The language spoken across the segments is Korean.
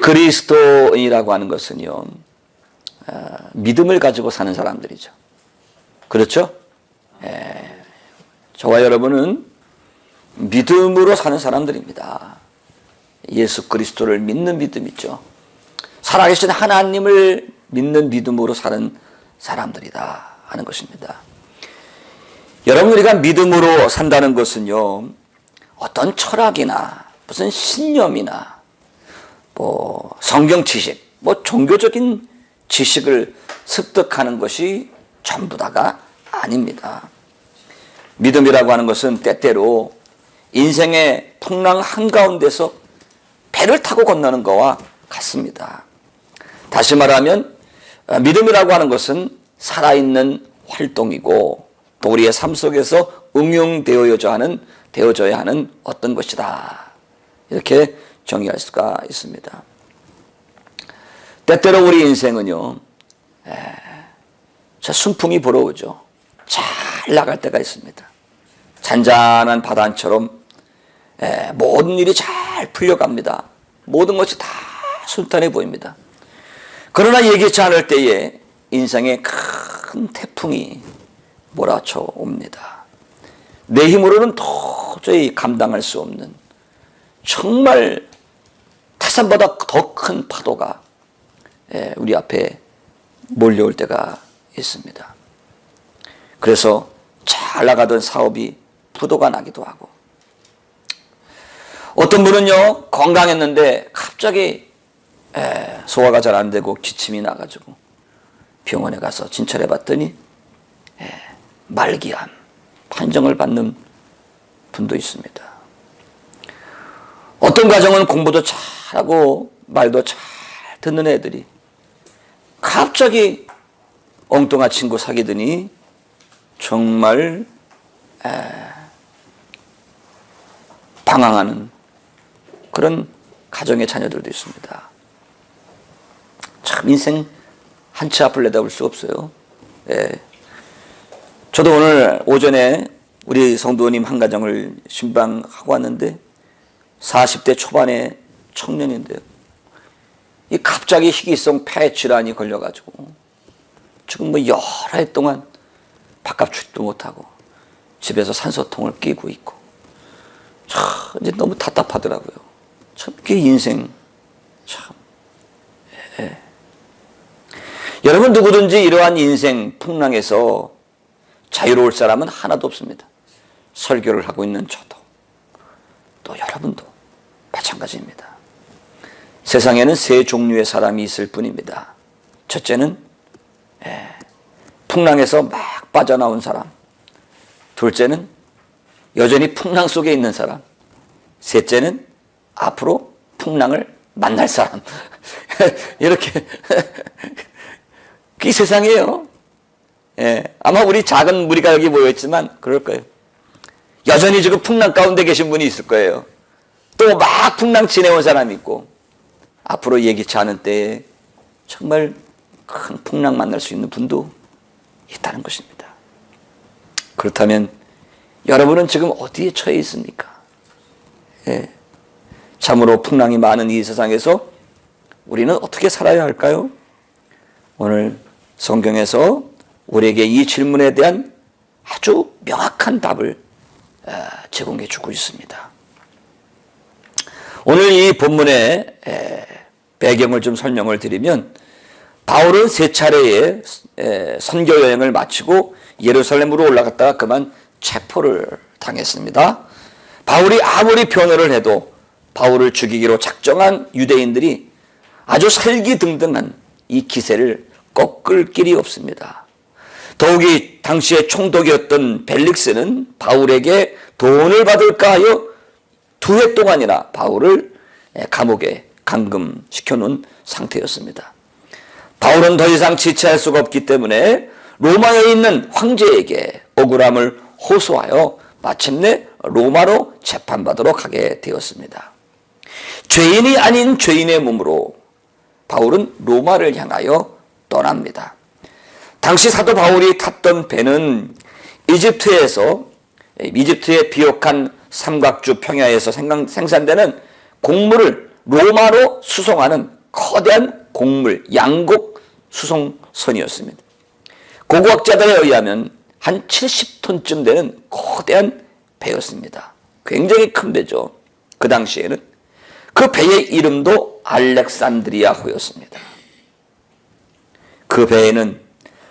그리스도인이라고 하는 것은요, 믿음을 가지고 사는 사람들이죠. 그렇죠? 저와 여러분은 믿음으로 사는 사람들입니다. 예수 그리스도를 믿는 믿음이죠. 살아계신 하나님을 믿는 믿음으로 사는 사람들이다 하는 것입니다. 여러분, 우리가 믿음으로 산다는 것은요, 어떤 철학이나 무슨 신념이나 성경 지식, 종교적인 지식을 습득하는 것이 전부 다가 아닙니다. 믿음이라고 하는 것은 때때로 인생의 풍랑 한가운데서 배를 타고 건너는 것과 같습니다. 다시 말하면 믿음이라고 하는 것은 살아있는 활동이고 또 우리의 삶 속에서 응용되어져야 하는 어떤 것이다. 이렇게 정의할 수가 있습니다. 때때로 우리 인생은요, 순풍이 불어오죠. 잘 나갈 때가 있습니다. 잔잔한 바다처럼 모든 일이 잘 풀려갑니다. 모든 것이 다 순탄해 보입니다. 그러나 예기치 않을 때에 인생에 큰 태풍이 몰아쳐 옵니다. 내 힘으로는 도저히 감당할 수 없는 정말 태산보다 더 큰 파도가 우리 앞에 몰려올 때가 있습니다. 그래서 잘 나가던 사업이 부도가 나기도 하고, 어떤 분은요 건강했는데 갑자기 소화가 잘 안 되고 기침이 나가지고 병원에 가서 진찰해 봤더니 말기암 판정을 받는 분도 있습니다. 어떤 가정은 공부도 잘하고 말도 잘 듣는 애들이 갑자기 엉뚱한 친구 사귀더니 정말 방황하는 그런 가정의 자녀들도 있습니다. 참 인생 한 치 앞을 내다볼 수 없어요. 저도 오늘 오전에 우리 성도님 한 가정을 신방하고 왔는데 40대 초반의 청년인데요. 이 갑자기 희귀성 폐 질환이 걸려가지고 지금 여러 해 동안 바깥 출입도 못하고 집에서 산소통을 끼고 있고 참 이제 너무 답답하더라고요. 참 그게 인생 참. 여러분, 누구든지 이러한 인생 풍랑에서 자유로울 사람은 하나도 없습니다. 설교를 하고 있는 저도 또 여러분도 마찬가지입니다. 세상에는 세 종류의 사람이 있을 뿐입니다. 첫째는 풍랑에서 막 빠져나온 사람, 둘째는 여전히 풍랑 속에 있는 사람, 셋째는 앞으로 풍랑을 만날 사람. 이렇게 그게 세상이에요. 아마 우리 작은 무리가 여기 모여있지만 그럴 거예요. 여전히 지금 풍랑 가운데 계신 분이 있을 거예요. 또 막 풍랑 지내온 사람이 있고, 앞으로 예기치 않은 때에 정말 큰 풍랑 만날 수 있는 분도 있다는 것입니다. 그렇다면 여러분은 지금 어디에 처해 있습니까? 참으로 풍랑이 많은 이 세상에서 우리는 어떻게 살아야 할까요? 오늘 성경에서 우리에게 이 질문에 대한 아주 명확한 답을 제공해 주고 있습니다. 오늘 이 본문의 배경을 좀 설명을 드리면, 바울은 세 차례의 선교 여행을 마치고 예루살렘으로 올라갔다가 그만 체포를 당했습니다. 바울이 아무리 변호를 해도 바울을 죽이기로 작정한 유대인들이 아주 살기등등한 이 기세를 꺾을 길이 없습니다. 더욱이 당시의 총독이었던 벨릭스는 바울에게 돈을 받을까 하여 2해 동안이나 바울을 감옥에 감금시켜 놓은 상태였습니다. 바울은 더 이상 지체할 수가 없기 때문에 로마에 있는 황제에게 억울함을 호소하여 마침내 로마로 재판받으러 가게 되었습니다. 죄인이 아닌 죄인의 몸으로 바울은 로마를 향하여 떠납니다. 당시 사도 바울이 탔던 배는 이집트의 비옥한 삼각주 평야에서 생산되는 곡물을 로마로 수송하는 거대한 곡물, 양곡 수송선이었습니다. 고고학자들에 의하면 한 70톤쯤 되는 거대한 배였습니다. 굉장히 큰 배죠. 그 당시에는. 그 배의 이름도 알렉산드리아호였습니다. 그 배에는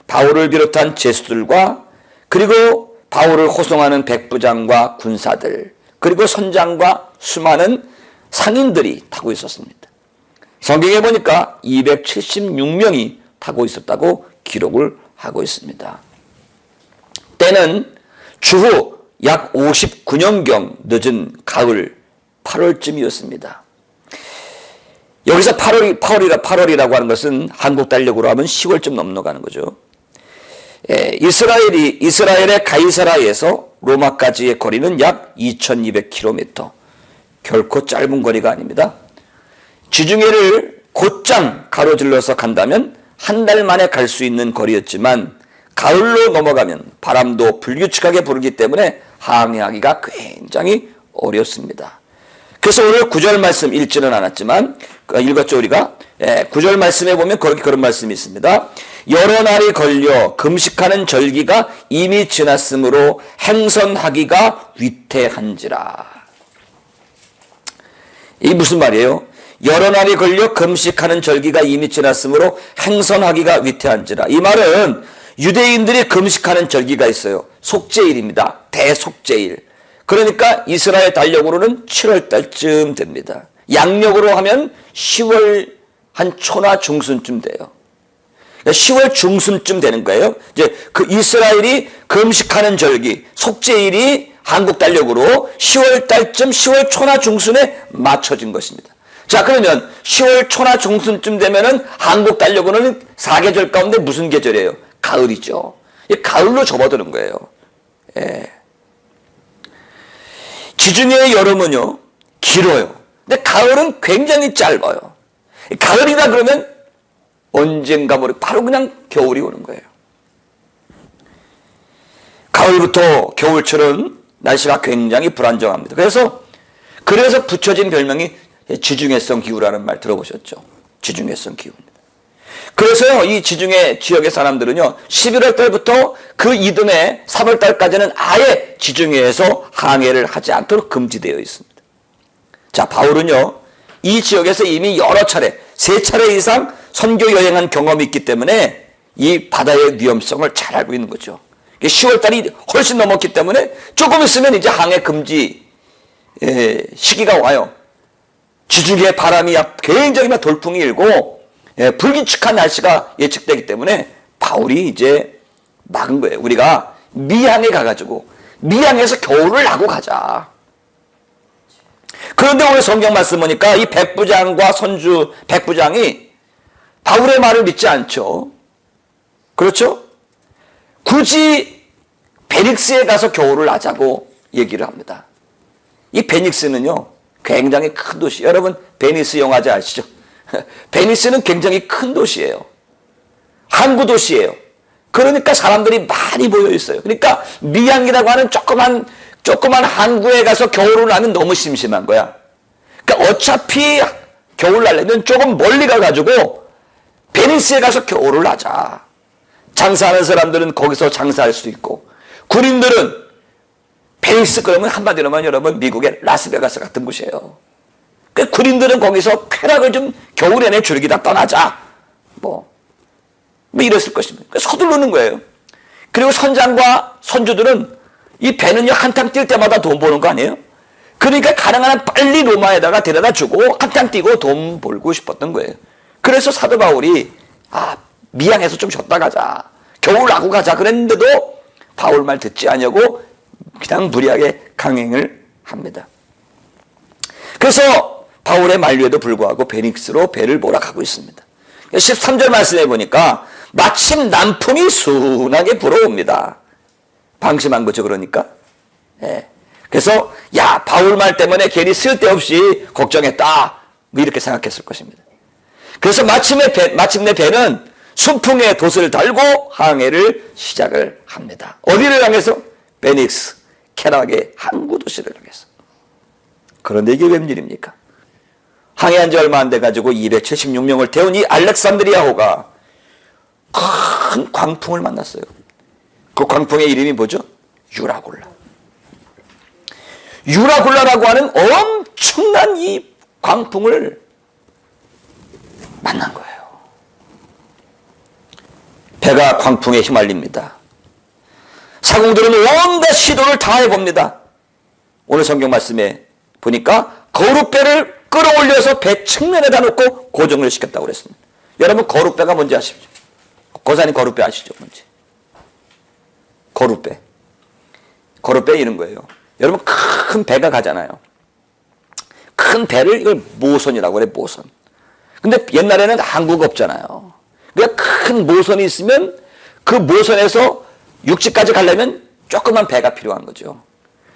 바울을 비롯한 제수들과 그리고 바울을 호송하는 백부장과 군사들 그리고 선장과 수많은 상인들이 타고 있었습니다. 성경에 보니까 276명이 타고 있었다고 기록을 하고 있습니다. 때는 주후 약 59년경 늦은 가을 8월쯤이었습니다. 여기서 8월이라고 하는 것은 한국 달력으로 하면 10월쯤 넘어가는 거죠. 이스라엘의 가이사라에서 로마까지의 거리는 약 2200km. 결코 짧은 거리가 아닙니다. 지중해를 곧장 가로질러서 간다면 한 달 만에 갈 수 있는 거리였지만 가을로 넘어가면 바람도 불규칙하게 부르기 때문에 항해하기가 굉장히 어렵습니다. 그래서 오늘 9절 말씀 읽지는 않았지만 읽었죠 우리가. 9절 말씀에 보면 그런 말씀이 있습니다. 여러 날이 걸려 금식하는 절기가 이미 지났으므로 행선하기가 위태한지라. 이게 무슨 말이에요? 여러 날이 걸려 금식하는 절기가 이미 지났으므로 행선하기가 위태한지라. 이 말은 유대인들이 금식하는 절기가 있어요. 속죄일입니다. 대속죄일. 그러니까 이스라엘 달력으로는 7월 달쯤 됩니다. 양력으로 하면 10월 한 초나 중순쯤 돼요. 10월 중순쯤 되는 거예요. 이제 그 이스라엘이 금식하는 절기, 속죄일이 한국 달력으로 10월 달쯤, 10월 초나 중순에 맞춰진 것입니다. 자, 그러면 10월 초나 중순쯤 되면은 한국 달력으로는 4계절 가운데 무슨 계절이에요? 가을이죠. 가을로 접어드는 거예요. 예. 지중해의 여름은요, 길어요. 근데 가을은 굉장히 짧아요. 가을이다 그러면 언젠가 모르게 바로 그냥 겨울이 오는 거예요. 가을부터 겨울철은 날씨가 굉장히 불안정합니다. 그래서 붙여진 별명이 지중해성 기후라는 말 들어보셨죠? 지중해성 기후입니다. 그래서요, 이 지중해 지역의 사람들은요, 11월 달부터 그 이듬해 3월 달까지는 아예 지중해에서 항해를 하지 않도록 금지되어 있습니다. 자, 바울은요, 이 지역에서 이미 여러 차례, 3차례 이상 선교 여행한 경험이 있기 때문에 이 바다의 위험성을 잘 알고 있는 거죠. 10월 달이 훨씬 넘었기 때문에 조금 있으면 이제 항해 금지 시기가 와요. 지중해 바람이 굉장히 돌풍이 일고 불규칙한 날씨가 예측되기 때문에 바울이 이제 막은 거예요. 우리가 미항에 가가지고 미항에서 겨울을 나고 가자. 그런데 오늘 성경 말씀 보니까 이 백부장과 백부장이 바울의 말을 믿지 않죠. 그렇죠? 굳이 베닉스에 가서 겨울을 나자고 얘기를 합니다. 이 베닉스는요, 굉장히 큰 도시. 여러분, 베니스 영화제 아시죠? 베니스는 굉장히 큰 도시예요. 항구 도시예요. 그러니까 사람들이 많이 모여 있어요. 그러니까 미항이라고 하는 조그만 항구에 가서 겨울을 나면 너무 심심한 거야. 그러니까 어차피 겨울 나려면 조금 멀리 가가지고 베니스에 가서 겨울을 나자. 장사하는 사람들은 거기서 장사할 수 있고, 군인들은 베니스 그러면 한마디로 하면 여러분 미국의 라스베가스 같은 곳이에요. 그 군인들은 거기서 쾌락을 좀 겨울에 내 즐기다 떠나자. 뭐 이랬을 것입니다. 서두르는 거예요. 그리고 선장과 선주들은 이 배는요, 한탕 뛸 때마다 돈 버는 거 아니에요? 그러니까 가능한 한 빨리 로마에다가 데려다 주고 한탕 뛰고 돈 벌고 싶었던 거예요. 그래서 사도 바울이 미항에서 좀 쉬었다 가자. 겨울 나고 가자 그랬는데도 바울 말 듣지 않냐고 그냥 무리하게 강행을 합니다. 그래서 바울의 만류에도 불구하고 베닉스로 배를 몰아가고 있습니다. 13절 말씀해 보니까 마침 남풍이 순하게 불어옵니다. 방심한 거죠, 그러니까. 예. 그래서 바울 말 때문에 괜히 쓸데없이 걱정했다, 뭐 이렇게 생각했을 것입니다. 그래서 마침내 배는 순풍에 돛을 달고 항해를 시작을 합니다. 어디를 향해서? 베닉스, 캐락의 항구 도시를 향해서. 그런데 이게 웬일입니까? 항해한 지 얼마 안 돼가지고 276명을 태운 이 알렉산드리아호가 큰 광풍을 만났어요. 그 광풍의 이름이 뭐죠? 유라굴라. 유라굴라라고 하는 엄청난 이 광풍을 만난 거예요. 배가 광풍에 휘말립니다. 사공들은 온갖 시도를 다 해봅니다. 오늘 성경 말씀에 보니까 거룻배를 끌어올려서 배 측면에다 놓고 고정을 시켰다고 그랬습니다. 여러분 거룻배가 뭔지 아시죠? 고사님 거룻배 아시죠? 뭔지? 거룻배. 거룻배 이런 거예요. 여러분 큰 배가 가잖아요. 큰 배를 이걸 모선이라고 그래, 모선. 근데 옛날에는 항구가 없잖아요. 그러니까 큰 모선이 있으면 그 모선에서 육지까지 가려면 조그만 배가 필요한 거죠.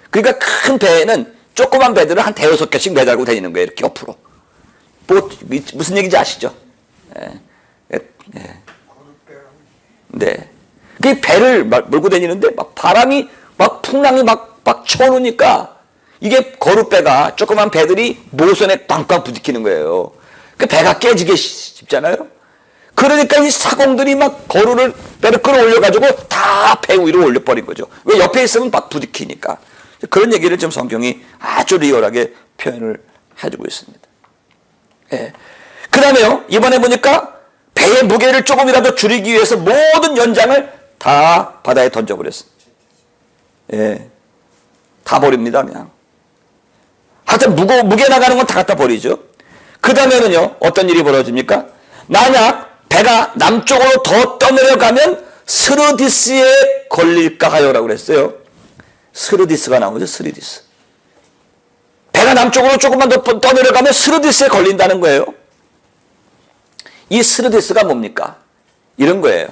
그러니까 큰 배에는 조그만 배들을 한 대여섯 개씩 매달고 다니는 거예요. 이렇게 옆으로. 뭐, 무슨 얘기인지 아시죠? 예. 예. 네. 그 배를 몰고 다니는데 막 바람이 막 풍랑이 막 쳐오니까 이게 거룻배가 조그만 배들이 모선에 빵빵 부딪히는 거예요. 그 배가 깨지게 싶잖아요. 그러니까 이 사공들이 막 배를 끌어올려가지고 다 배 위로 올려버린 거죠. 왜 옆에 있으면 막 부딪히니까. 그런 얘기를 좀 성경이 아주 리얼하게 표현을 해주고 있습니다. 예. 그 다음에요, 이번에 보니까 배의 무게를 조금이라도 줄이기 위해서 모든 연장을 다 바다에 던져버렸습니다. 예. 다 버립니다, 그냥. 하여튼 무게 나가는 건 다 갖다 버리죠. 그 다음에는요, 어떤 일이 벌어집니까? 만약 배가 남쪽으로 더 떠내려가면 스르디스에 걸릴까 하여라고 그랬어요. 스르디스가 나오죠, 스르디스. 배가 남쪽으로 조금만 더 떠내려가면 스르디스에 걸린다는 거예요. 이 스르디스가 뭡니까? 이런 거예요.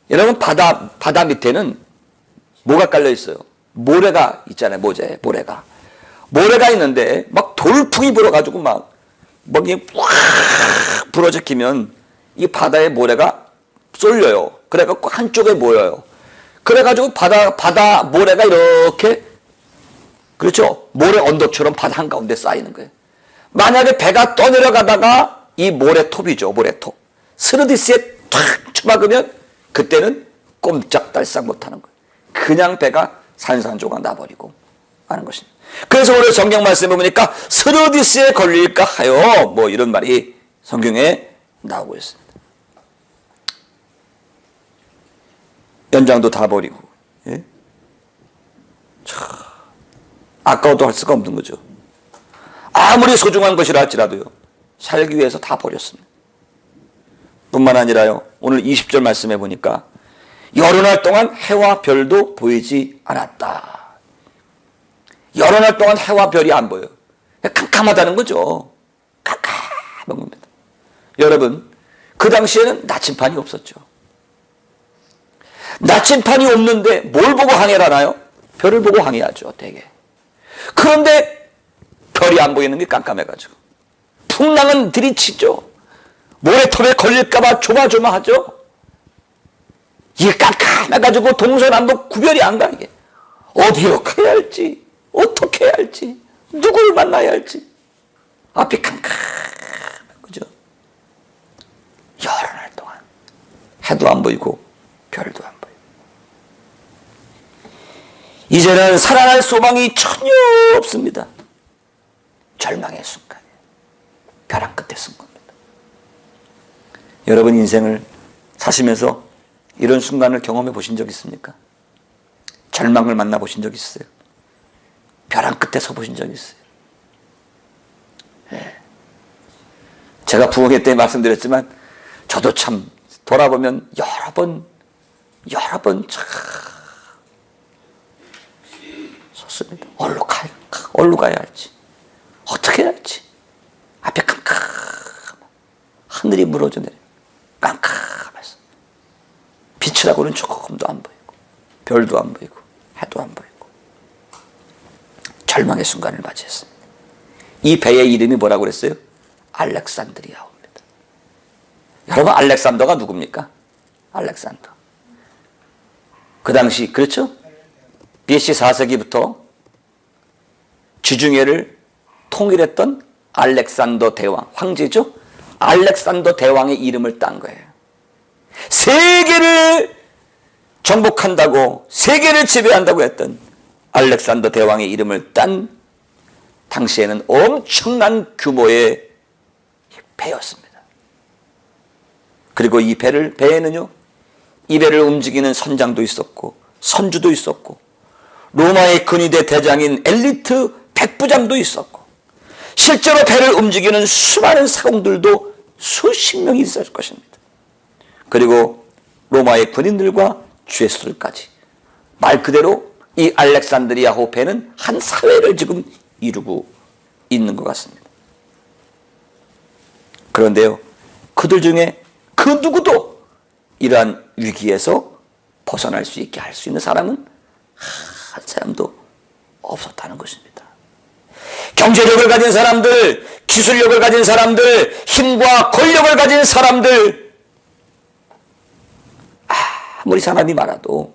여러분, 바다 밑에는 뭐가 깔려 있어요? 모래가 있잖아요, 모래가. 모래가 있는데, 막 돌풍이 불어가지고 막 이게 확 부러지면 이 바다의 모래가 쏠려요. 그래갖고 한쪽에 모여요. 그래가지고 바다 모래가 이렇게, 그렇죠? 모래 언덕처럼 바다 한가운데 쌓이는 거예요. 만약에 배가 떠내려가다가 이 모래톱이죠, 모래톱. 스르디스에 탁 쳐박으면 그때는 꼼짝달싹 못하는 거예요. 그냥 배가 산산조각 나버리고 하는 것입니다. 그래서 오늘 성경 말씀에 보니까 스르디스에 걸릴까 하여 뭐 이런 말이 성경에 나오고 있습니다. 연장도 다 버리고, 예? 참 아까워도 할 수가 없는 거죠. 아무리 소중한 것이라 할지라도요, 살기 위해서 다 버렸습니다. 뿐만 아니라요, 오늘 20절 말씀해 보니까 여러 날 동안 해와 별도 보이지 않았다. 여러 날 동안 해와 별이 안 보여요. 캄캄하다는 거죠. 캄캄한 겁니다. 여러분, 그 당시에는 나침판이 없었죠. 나침판이 없는데 뭘 보고 항해를 하나요? 별을 보고 항해하죠, 대개. 그런데 별이 안 보이는 게 깜깜해가지고. 풍랑은 들이치죠. 모래톱에 걸릴까봐 조마조마하죠. 이게 깜깜해가지고 동서남북 구별이 안 가, 이게. 어디로 가야 할지, 어떻게 해야 할지, 누굴 만나야 할지. 앞이 깜깜한 거죠. 여러 날 동안 해도 안 보이고 별도 안 보이고. 이제는 살아날 소망이 전혀 없습니다. 절망의 순간이에요. 벼랑 끝에 쓴 겁니다. 여러분 인생을 사시면서 이런 순간을 경험해 보신 적 있습니까? 절망을 만나 보신 적 있어요? 벼랑 끝에 서 보신 적 있어요? 네. 제가 부흥회 때 말씀드렸지만 저도 참 돌아보면 여러 번 참 섰습니다. 어디로 가야 할지, 어떻게 해야 할지. 앞에 깜깜, 하늘이 무너져 내려 깜깜해서 빛이라고는 조금도 안 보이고 별도 안 보이고 해도 안 보이고 절망의 순간을 맞이했습니다. 이 배의 이름이 뭐라고 그랬어요? 알렉산드리아호입니다. 여러분, 알렉산더가 누굽니까? 알렉산더. 그 당시, 그렇죠? BC 4세기부터 지중해를 통일했던 알렉산더 대왕, 황제죠? 알렉산더 대왕의 이름을 딴 거예요. 세계를 정복한다고, 세계를 지배한다고 했던 알렉산더 대왕의 이름을 딴 당시에는 엄청난 규모의 배였습니다. 그리고 이 배에는요, 이 배를 움직이는 선장도 있었고 선주도 있었고 로마의 근위대 대장인 엘리트 백부장도 있었고 실제로 배를 움직이는 수많은 사공들도 수십 명이 있었을 것입니다. 그리고 로마의 군인들과 죄수들까지, 말 그대로 이 알렉산드리아호 배는 한 사회를 지금 이루고 있는 것 같습니다. 그런데요, 그들 중에 그 누구도 이러한 위기에서 벗어날 수 있게 할 수 있는 사람은 한 사람도 없었다는 것입니다. 경제력을 가진 사람들, 기술력을 가진 사람들, 힘과 권력을 가진 사람들, 아무리 사람이 많아도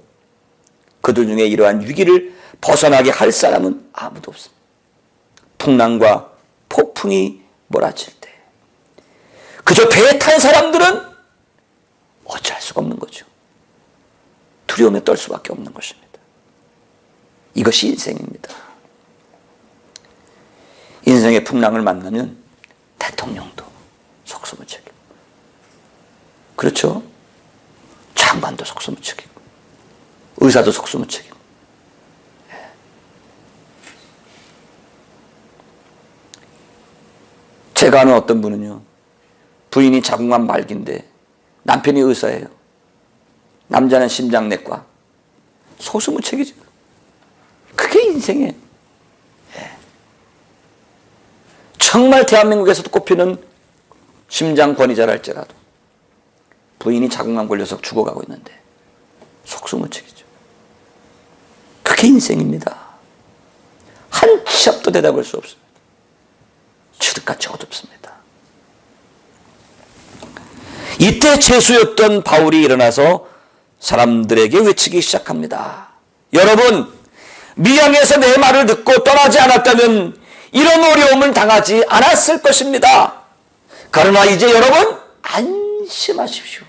그들 중에 이러한 위기를 벗어나게 할 사람은 아무도 없습니다. 풍랑과 폭풍이 몰아칠 때 그저 배에 탄 사람들은 어찌할 수가 없는 거죠. 두려움에 떨 수밖에 없는 것입니다. 이것이 인생입니다. 인생의 풍랑을 만나면 대통령도 속수무책이고, 그렇죠? 장관도 속수무책이고, 의사도 속수무책이고. 제가 아는 어떤 분은요, 부인이 자궁암 말기인데 남편이 의사예요. 남자는 심장내과. 속수무책이죠. 그게 인생이에요. 정말 대한민국에서도 꼽히는 심장 권위자랄지라도 부인이 자궁암 걸려서 죽어가고 있는데 속수무책이죠. 그게 인생입니다. 한 치 앞도 대답할 수 없습니다. 칠흑같이 어둡습니다. 이때 죄수였던 바울이 일어나서 사람들에게 외치기 시작합니다. 여러분, 미양에서 내 말을 듣고 떠나지 않았다면 이런 어려움을 당하지 않았을 것입니다. 그러나 이제 여러분 안심하십시오.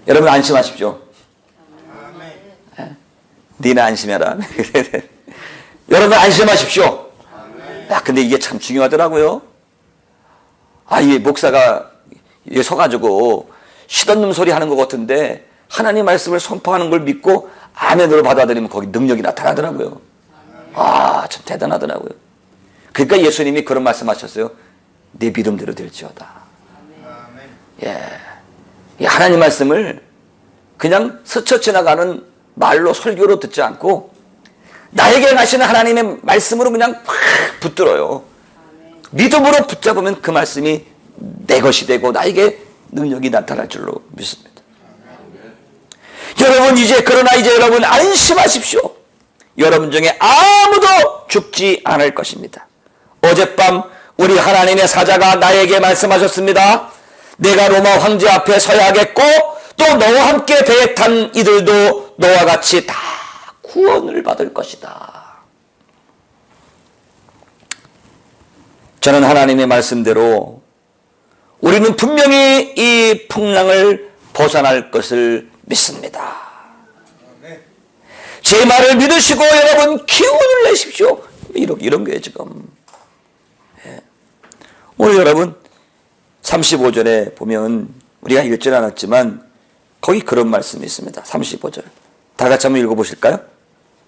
여러분 안심하십시오. 니나 안심해라. 여러분 안심하십시오. 근데 이게 참 중요하더라고요. 이 목사가 서가지고 시던놈 소리 하는 것 같은데 하나님 말씀을 선포하는 걸 믿고 아멘으로 받아들이면 거기 능력이 나타나더라고요. 참 대단하더라고요. 그러니까 예수님이 그런 말씀하셨어요. 내 믿음대로 될지어다. 이 하나님 말씀을 그냥 스쳐 지나가는 말로 설교로 듣지 않고 나에게 하시는 하나님의 말씀으로 그냥 확 붙들어요. 믿음으로 붙잡으면 그 말씀이 내 것이 되고 나에게 능력이 나타날 줄로 믿습니다. 여러분 그러나 이제 여러분 안심하십시오. 여러분 중에 아무도 죽지 않을 것입니다. 어젯밤 우리 하나님의 사자가 나에게 말씀하셨습니다. 내가 로마 황제 앞에 서야겠고 또 너와 함께 배에 탄 이들도 너와 같이 다 구원을 받을 것이다. 저는 하나님의 말씀대로 우리는 분명히 이 풍랑을 벗어날 것을 믿습니다. 제 말을 믿으시고 여러분 기운을 내십시오. 이런 거예요 지금. 오늘 여러분 35절에 보면 우리가 읽지 않았지만 거기 그런 말씀이 있습니다. 35절 다 같이 한번 읽어보실까요?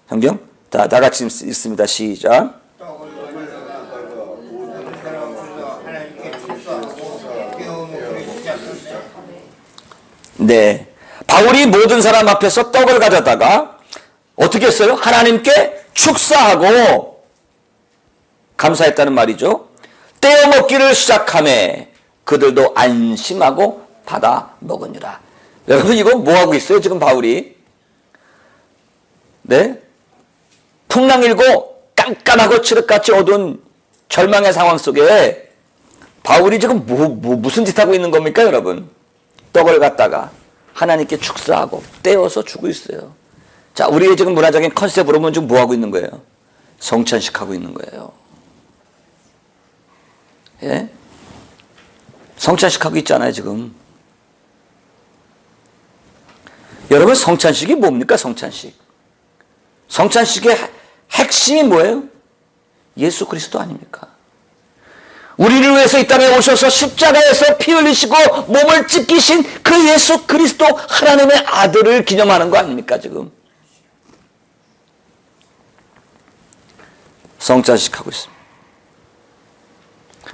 성경 다 같이 읽습니다. 시작. 네, 바울이 모든 사람 앞에서 떡을 가져다가 어떻게 했어요? 하나님께 축사하고 감사했다는 말이죠. 떼어 먹기를 시작하매 그들도 안심하고 받아 먹으니라. 여러분 이거 뭐하고 있어요 지금 바울이? 네? 풍랑 일고 깜깜하고 칠흑같이 어두운 절망의 상황 속에 바울이 지금 무슨 짓 하고 있는 겁니까 여러분? 떡을 갖다가 하나님께 축사하고 떼어서 주고 있어요. 자, 우리의 지금 문화적인 컨셉으로 보면 지금 뭐하고 있는 거예요? 성찬식하고 있는 거예요. 예? 성찬식하고 있잖아요, 지금. 여러분, 성찬식이 뭡니까, 성찬식? 성찬식의 핵심이 뭐예요? 예수 그리스도 아닙니까? 우리를 위해서 이 땅에 오셔서 십자가에서 피 흘리시고 몸을 찢기신 그 예수 그리스도 하나님의 아들을 기념하는 거 아닙니까, 지금? 성찬식하고 있습니다.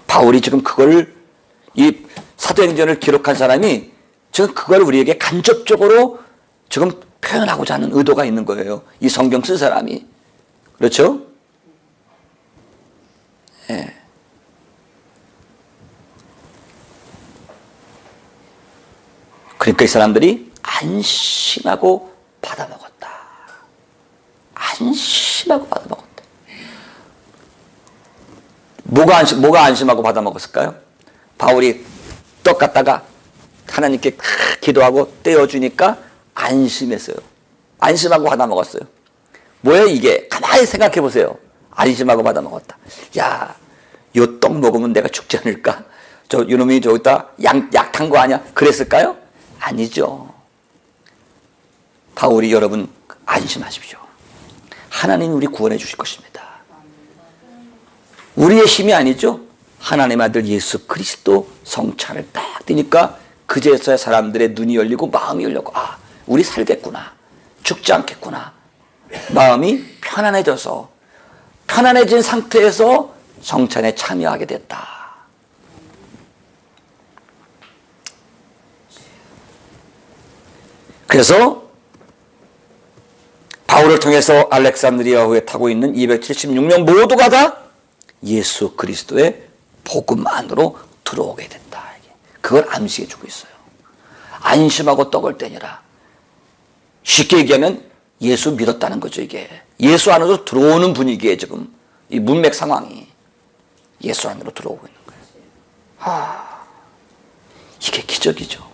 바울이 지금 그걸, 이 사도행전을 기록한 사람이 지금 그걸 우리에게 간접적으로 지금 표현하고자 하는 의도가 있는 거예요. 이 성경 쓴 사람이. 그렇죠? 예. 그러니까 이 사람들이 안심하고 받아먹었다. 안심하고 받아먹었다. 뭐가 안심하고 받아먹었을까요? 바울이 떡 갖다가 하나님께 기도하고 떼어주니까 안심했어요. 안심하고 받아먹었어요. 뭐예요 이게? 가만히 생각해 보세요. 안심하고 받아먹었다. 야, 요 떡 먹으면 내가 죽지 않을까? 저 이놈이 저기다 약 탄 거 아니야? 그랬을까요? 아니죠. 바울이 여러분 안심하십시오. 하나님이 우리 구원해 주실 것입니다. 우리의 힘이 아니죠. 하나님 아들 예수 그리스도 성찬을 딱 뜨니까 그제서야 사람들의 눈이 열리고 마음이 열렸고, 아, 우리 살겠구나. 죽지 않겠구나. 마음이 편안해져서, 편안해진 상태에서 성찬에 참여하게 됐다. 그래서 바울을 통해서 알렉산드리아호에 타고 있는 276명 모두가 다 예수 그리스도의 복음 안으로 들어오게 된다. 그걸 암시해 주고 있어요. 안심하고 떡을 떼니라. 쉽게 얘기하면 예수 믿었다는 거죠. 이게 예수 안으로 들어오는 분위기에 지금 이 문맥 상황이 예수 안으로 들어오고 있는 거예요. 이게 기적이죠.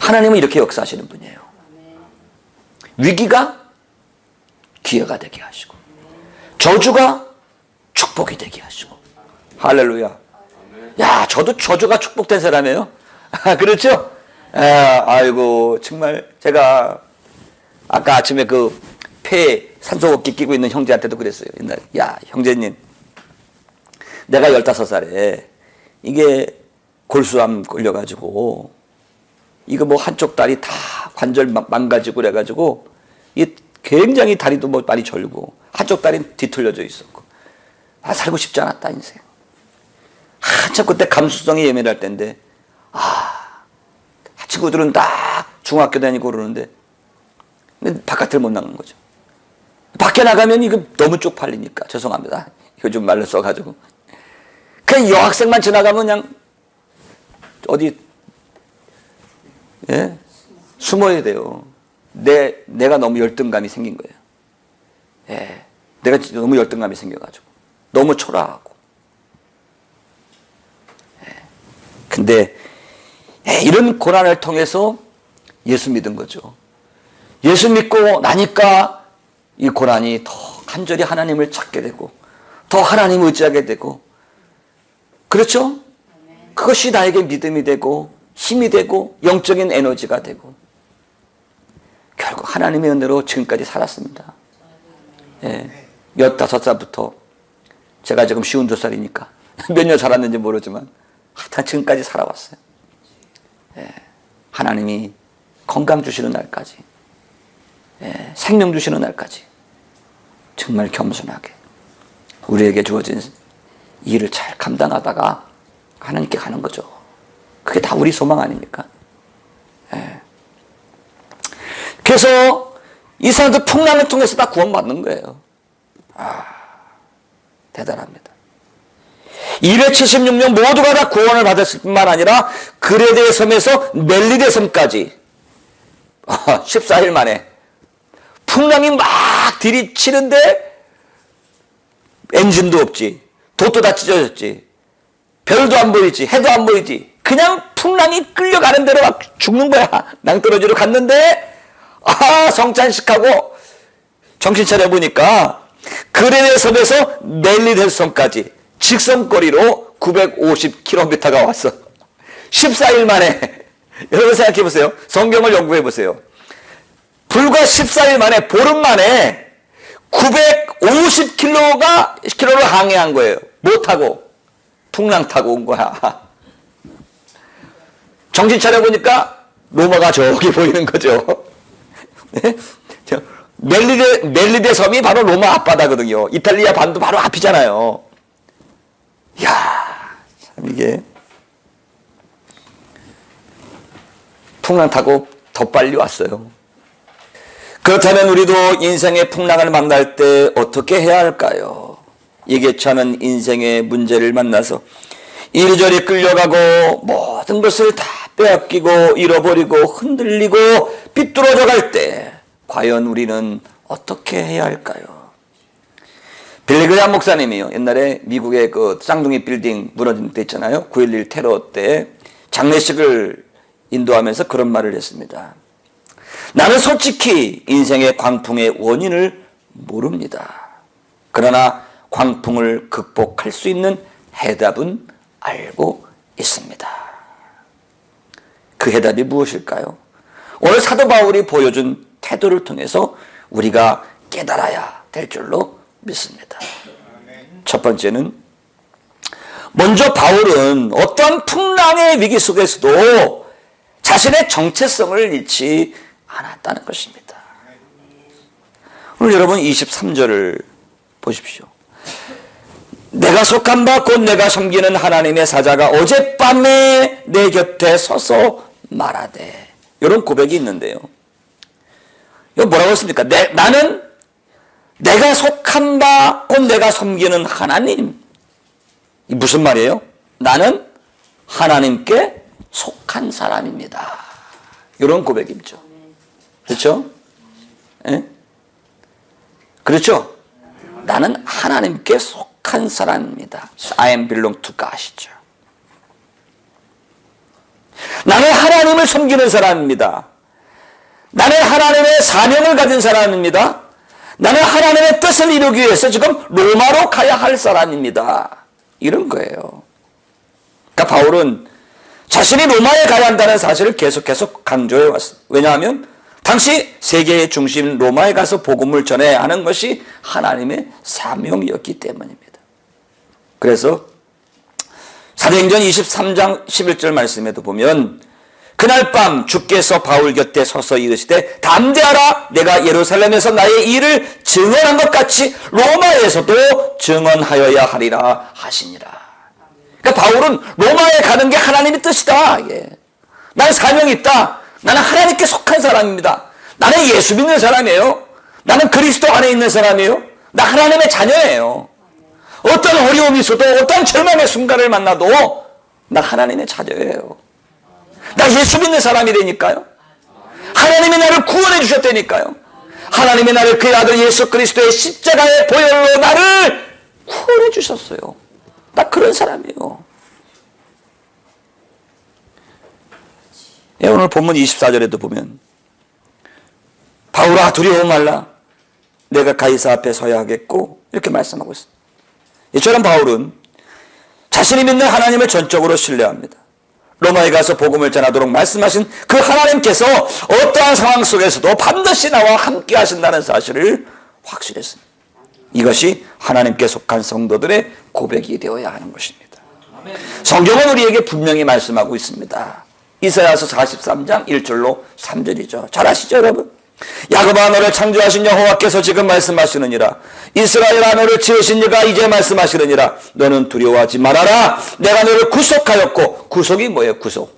하나님은 이렇게 역사하시는 분이에요. 위기가 기회가 되게 하시고, 저주가 축복이 되게 하시고. 할렐루야. 야, 저도 저주가 축복된 사람이에요. 그렇죠? 아이고, 정말 제가 아까 아침에 그 폐에 산소호흡기 끼고 있는 형제한테도 그랬어요. 옛날에. 야, 형제님, 내가 15살에 이게 골수암 걸려가지고 이거 뭐 한쪽 다리 다 관절 망가지고 그래가지고 이 굉장히 다리도 뭐 많이 절고 한쪽 다리는 뒤틀려져 있었고, 살고 싶지 않았다 인생. 한참 그때 감수성이 예민할 때인데, 친구들은 다 중학교 다니고 그러는데 바깥을 못 나가는 거죠. 밖에 나가면 이거 너무 쪽팔리니까, 죄송합니다, 요즘 말로 써가지고 그냥 여학생만 지나가면 그냥 어디 숨어야 돼요. 내가 너무 열등감이 생긴 거예요. 내가 너무 열등감이 생겨가지고 너무 초라하고. 근데 이런 고난을 통해서 예수 믿은 거죠. 예수 믿고 나니까 이 고난이 더 간절히 하나님을 찾게 되고, 더 하나님을 의지하게 되고, 그렇죠? 그것이 나에게 믿음이 되고 힘이 되고 영적인 에너지가 되고, 결국 하나님의 은혜로 지금까지 살았습니다. 15살부터 제가 지금 52살이니까 몇 년 살았는지 모르지만 하여튼 지금까지 살아왔어요. 하나님이 건강 주시는 날까지, 생명 주시는 날까지 정말 겸손하게 우리에게 주어진 일을 잘 감당하다가 하나님께 가는 거죠. 그게 다 우리 소망 아닙니까? 그래서 이 사람들 풍랑을 통해서 다 구원받는 거예요. 대단합니다. 276명 모두가 다 구원을 받았을 뿐만 아니라 그레데 섬에서 멜리데 섬까지 14일 만에 풍랑이 막 들이치는데 엔진도 없지, 돛도 다 찢어졌지, 별도 안 보이지, 해도 안 보이지, 그냥 풍랑이 끌려가는 대로 막 죽는 거야. 낭떠러지로 갔는데 성찬식하고 정신 차려보니까 그레네 섬에서 멜리데 섬까지 직선거리로 950km가 왔어. 14일 만에. 여러분 생각해 보세요. 성경을 연구해 보세요. 불과 14일 만에, 보름 만에 950km를 항해한 거예요. 뭐 타고? 풍랑 타고 온 거야. 정신 차려보니까 로마가 저기 보이는 거죠. 네? 멜리데 섬이 바로 로마 앞바다거든요. 이탈리아 반도 바로 앞이잖아요. 이야, 참 이게 풍랑 타고 더 빨리 왔어요. 그렇다면 우리도 인생의 풍랑을 만날 때 어떻게 해야 할까요? 예기치 않은 인생의 문제를 만나서 이리저리 끌려가고 모든 것을 다 빼앗기고 잃어버리고 흔들리고 삐뚤어져 갈 때 과연 우리는 어떻게 해야 할까요? 빌리그레암 목사님이요. 옛날에 미국의 그 쌍둥이 빌딩 무너진 때 있잖아요. 9.11 테러 때 장례식을 인도하면서 그런 말을 했습니다. 나는 솔직히 인생의 광풍의 원인을 모릅니다. 그러나 광풍을 극복할 수 있는 해답은 알고 있습니다. 그 해답이 무엇일까요? 오늘 사도 바울이 보여준 태도를 통해서 우리가 깨달아야 될 줄로 믿습니다. 첫 번째는 먼저 바울은 어떤 풍랑의 위기 속에서도 자신의 정체성을 잃지 않았다는 것입니다. 오늘 여러분 23절을 보십시오. 내가 속한 바 곧 내가 섬기는 하나님의 사자가 어젯밤에 내 곁에 서서 말하되, 이런 고백이 있는데요. 이거 뭐라고 했습니까? 나는 내가 속한 바 곧 내가 섬기는 하나님. 이 무슨 말이에요? 나는 하나님께 속한 사람입니다. 이런 고백이죠. 그렇죠? 예? 그렇죠? 나는 하나님께 속한 사람입니다. I am belong to God이죠. 나는 하나님을 섬기는 사람입니다. 나는 하나님의 사명을 가진 사람입니다. 나는 하나님의 뜻을 이루기 위해서 지금 로마로 가야 할 사람입니다. 이런 거예요. 그러니까 바울은 자신이 로마에 가야 한다는 사실을 계속해서 강조해 왔습니다. 왜냐하면 당시 세계의 중심 로마에 가서 복음을 전해야 하는 것이 하나님의 사명이었기 때문입니다. 그래서 사도행전 23장 11절 말씀에도 보면 그날 밤 주께서 바울 곁에 서서 이르시되 담대하라, 내가 예루살렘에서 나의 일을 증언한 것 같이 로마에서도 증언하여야 하리라 하시니라. 그러니까 바울은 로마에 가는 게 하나님의 뜻이다. 나는 사명이 있다. 나는 하나님께 속한 사람입니다. 나는 예수 믿는 사람이에요. 나는 그리스도 안에 있는 사람이에요. 나 하나님의 자녀예요. 어떤 어려움이 있어도 어떤 절망의 순간을 만나도 나 하나님의 자녀예요. 나 예수 믿는 사람이라니까요. 하나님이 나를 구원해 주셨다니까요. 하나님이 나를 그의 아들 예수 그리스도의 십자가의 보혈로 나를 구원해 주셨어요. 나 그런 사람이에요. 예, 오늘 본문 24절에도 보면 바울아 두려워 말라, 내가 가이사 앞에 서야 하겠고, 이렇게 말씀하고 있습니다. 이처럼 바울은 자신이 믿는 하나님을 전적으로 신뢰합니다. 로마에 가서 복음을 전하도록 말씀하신 그 하나님께서 어떠한 상황 속에서도 반드시 나와 함께 하신다는 사실을 확신했습니다. 이것이 하나님께 속한 성도들의 고백이 되어야 하는 것입니다. 성경은 우리에게 분명히 말씀하고 있습니다. 이사야서 43장 1절로 3절이죠. 잘 아시죠 여러분? 야곱아 너를 창조하신 여호와께서 지금 말씀하시느니라. 이스라엘아 너를 지으신 이가 이제 말씀하시느니라. 너는 두려워하지 말아라. 내가 너를 구속하였고. 구속이 뭐예요? 구속이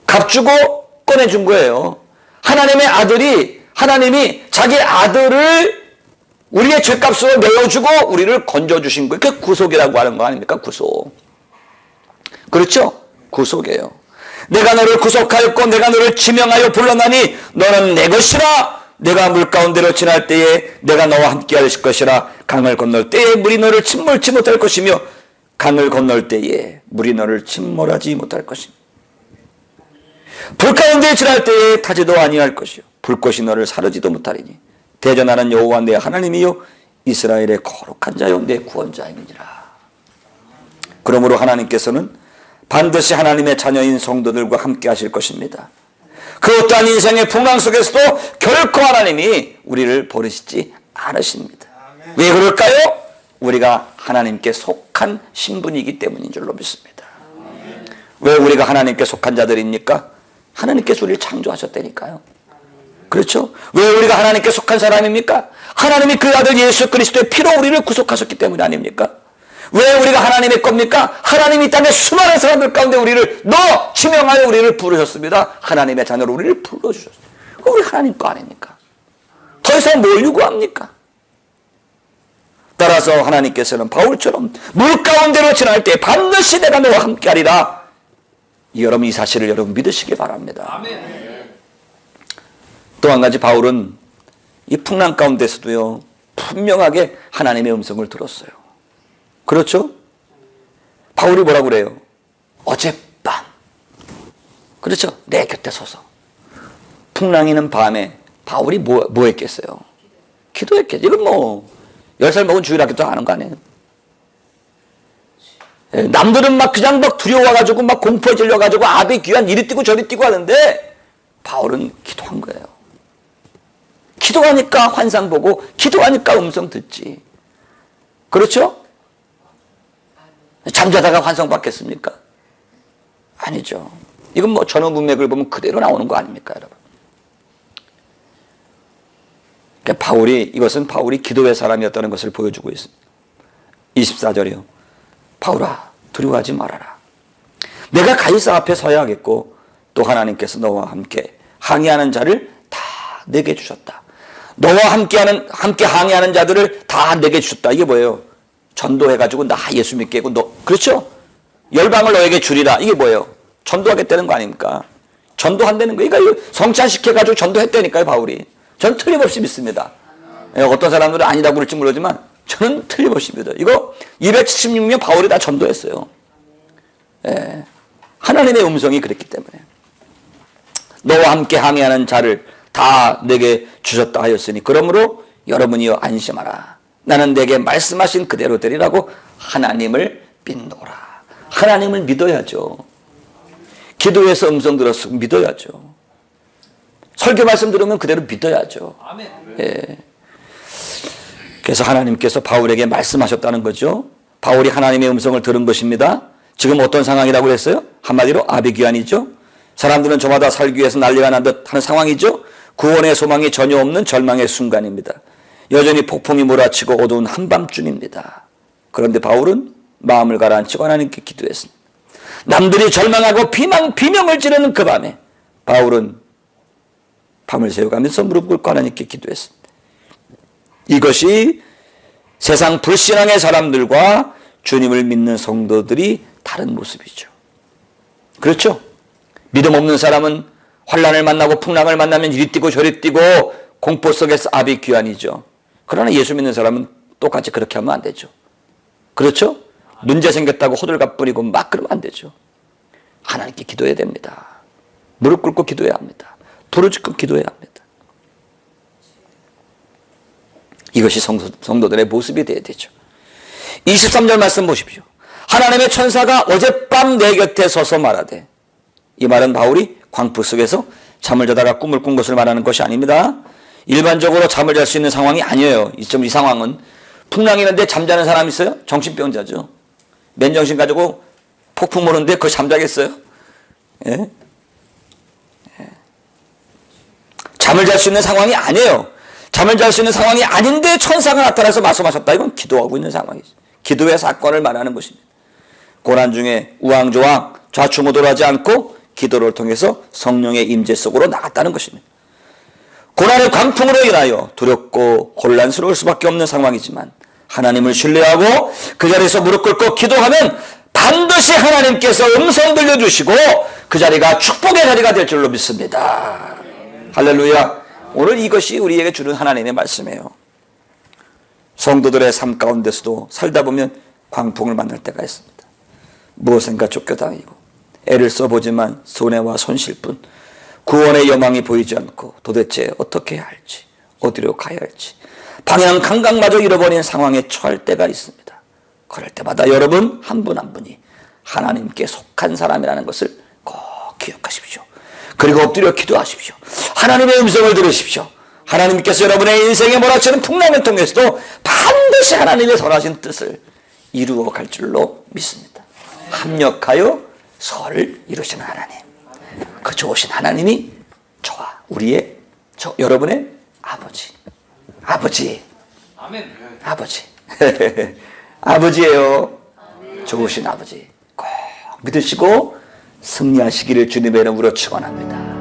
값주고 꺼내준 거예요. 하나님의 아들이, 하나님이 자기 아들을 우리의 죄값으로 내어주고 우리를 건져주신 거예요. 그게 구속이라고 하는 거 아닙니까? 구속. 그렇죠? 구속이에요. 내가 너를 구속하였고 내가 너를 지명하여 불러나니 너는 내 것이라. 내가 물 가운데로 지날 때에 내가 너와 함께 할 것이라. 강을 건널 때에 물이 너를 침몰치 못할 것이며 강을 건널 때에 물이 너를 침몰하지 못할 것입니다. 불 가운데 지날 때에 타지도 아니할 것이요 불꽃이 너를 사르지도 못하리니 대전하는 여호와 내 하나님이요 이스라엘의 거룩한 자요 내 구원자이니라. 그러므로 하나님께서는 반드시 하나님의 자녀인 성도들과 함께 하실 것입니다. 그 어떠한 인생의 풍랑 속에서도 결코 하나님이 우리를 버리시지 않으십니다. 왜 그럴까요? 우리가 하나님께 속한 신분이기 때문인 줄로 믿습니다. 왜 우리가 하나님께 속한 자들입니까? 하나님께서 우리를 창조하셨다니까요. 그렇죠? 왜 우리가 하나님께 속한 사람입니까? 하나님이 그 아들 예수 그리스도의 피로 우리를 구속하셨기 때문 아닙니까? 왜 우리가 하나님의 겁니까? 하나님이 이 땅의 수많은 사람들 가운데 우리를 지명하여 우리를 부르셨습니다. 하나님의 자녀로 우리를 불러주셨어요. 우리 하나님 거 아닙니까? 더 이상 뭘 요구합니까? 따라서 하나님께서는 바울처럼 물 가운데로 지날 때 반드시 내가 너와 함께하리라. 여러분 이 사실을 여러분 믿으시기 바랍니다. 또 한 가지 바울은 이 풍랑 가운데서도요 분명하게 하나님의 음성을 들었어요. 그렇죠? 바울이 뭐라고 그래요? 어젯밤 그렇죠? 내 곁에 서서 풍랑이는 밤에 바울이 뭐 했겠어요? 기도했겠죠. 이건 뭐 10살 먹은 주일학교도 아는 거 아니에요? 남들은 막 그냥 막 두려워가지고 막 공포에 질려가지고 아비 귀환 이리 뛰고 저리 뛰고 하는데 바울은 기도한 거예요. 기도하니까 환상 보고 기도하니까 음성 듣지. 그렇죠? 잠자다가 환상 받겠습니까? 아니죠. 이건 뭐 전원 문맥을 보면 그대로 나오는 거 아닙니까, 여러분? 그러니까 이것은 바울이 기도의 사람이었다는 것을 보여주고 있습니다. 24절이요. 바울아, 두려워하지 말아라. 내가 가이사 앞에 서야겠고 또 하나님께서 너와 함께 항의하는 자를 다 내게 주셨다. 너와 함께 항의하는 자들을 다 내게 주셨다. 이게 뭐예요? 전도해가지고 나 예수 믿게 하고 너, 그렇죠? 열방을 너에게 주리라. 이게 뭐예요? 전도하겠다는 거 아닙니까? 전도한다는 거. 그러니까 성찬시켜가지고 전도했다니까요, 바울이. 저는 틀림없이 믿습니다. 어떤 사람들은 아니라고 그럴지 모르지만 저는 틀림없이 믿어요. 이거 276년 바울이 다 전도했어요. 예. 하나님의 음성이 그랬기 때문에. 너와 함께 항해하는 자를 다 내게 주셨다 하였으니 그러므로 여러분이여 안심하라. 나는 내게 말씀하신 그대로 되리라고 하나님을 믿노라. 하나님을 믿어야죠. 기도에서 음성 들어서 믿어야죠. 설교 말씀 들으면 그대로 믿어야죠. 예. 그래서 하나님께서 바울에게 말씀하셨다는 거죠. 바울이 하나님의 음성을 들은 것입니다. 지금 어떤 상황이라고 했어요? 한마디로 아비규환이죠. 사람들은 저마다 살기 위해서 난리가 난 듯 하는 상황이죠. 구원의 소망이 전혀 없는 절망의 순간입니다. 여전히 폭풍이 몰아치고 어두운 한밤중입니다. 그런데 바울은 마음을 가라앉히고 하나님께 기도했습니다. 남들이 절망하고 비명을 지르는 그 밤에 바울은 밤을 새워가면서 무릎 꿇고 하나님께 기도했습니다. 이것이 세상 불신앙의 사람들과 주님을 믿는 성도들이 다른 모습이죠. 그렇죠? 믿음 없는 사람은 환난을 만나고 풍랑을 만나면 이리 뛰고 저리 뛰고 공포 속에서 아비규환이죠. 그러나 예수 믿는 사람은 똑같이 그렇게 하면 안 되죠. 그렇죠? 문제 생겼다고 호들갑 부리고 막 그러면 안 되죠. 하나님께 기도해야 됩니다. 무릎 꿇고 기도해야 합니다. 부르짖고 기도해야 합니다. 이것이 성도들의 모습이 되어야 되죠. 23절 말씀 보십시오. 하나님의 천사가 어젯밤 내 곁에 서서 말하되, 이 말은 바울이 광풍 속에서 잠을 자다가 꿈을 꾼 것을 말하는 것이 아닙니다. 일반적으로 잠을 잘 수 있는 상황이 아니에요. 이 상황은 풍랑이 있는데 잠자는 사람 있어요? 정신병자죠. 맨정신 가지고 폭풍 모는데 그거 잠자겠어요? 예? 예. 잠을 잘 수 있는 상황이 아니에요. 잠을 잘 수 있는 상황이 아닌데 천사가 나타나서 말씀하셨다. 이건 기도하고 있는 상황이죠. 기도의 사건을 말하는 것입니다. 고난 중에 우왕좌왕 좌충우돌하지 않고 기도를 통해서 성령의 임재 속으로 나갔다는 것입니다. 고난의 광풍으로 인하여 두렵고 혼란스러울 수밖에 없는 상황이지만 하나님을 신뢰하고 그 자리에서 무릎 꿇고 기도하면 반드시 하나님께서 음성 들려주시고 그 자리가 축복의 자리가 될 줄로 믿습니다. 할렐루야. 오늘 이것이 우리에게 주는 하나님의 말씀이에요. 성도들의 삶 가운데서도 살다 보면 광풍을 만날 때가 있습니다. 무엇인가 쫓겨다니고 애를 써보지만 손해와 손실뿐 구원의 여망이 보이지 않고 도대체 어떻게 해야 할지 어디로 가야 할지, 방향 감각마저 잃어버린 상황에 처할 때가 있습니다. 그럴 때마다 여러분 한 분 한 분이 하나님께 속한 사람이라는 것을 꼭 기억하십시오. 그리고 엎드려 기도하십시오. 하나님의 음성을 들으십시오. 하나님께서 여러분의 인생에 몰아치는 풍랑을 통해서도 반드시 하나님의 선하신 뜻을 이루어 갈 줄로 믿습니다. 합력하여 설을 이루시는 하나님, 그 좋으신 하나님이 저와 여러분의 아버지, 아멘. 아버지, 아버지예요. 좋으신 아버지 꼭 믿으시고 승리하시기를 주님의 이름으로 축원합니다.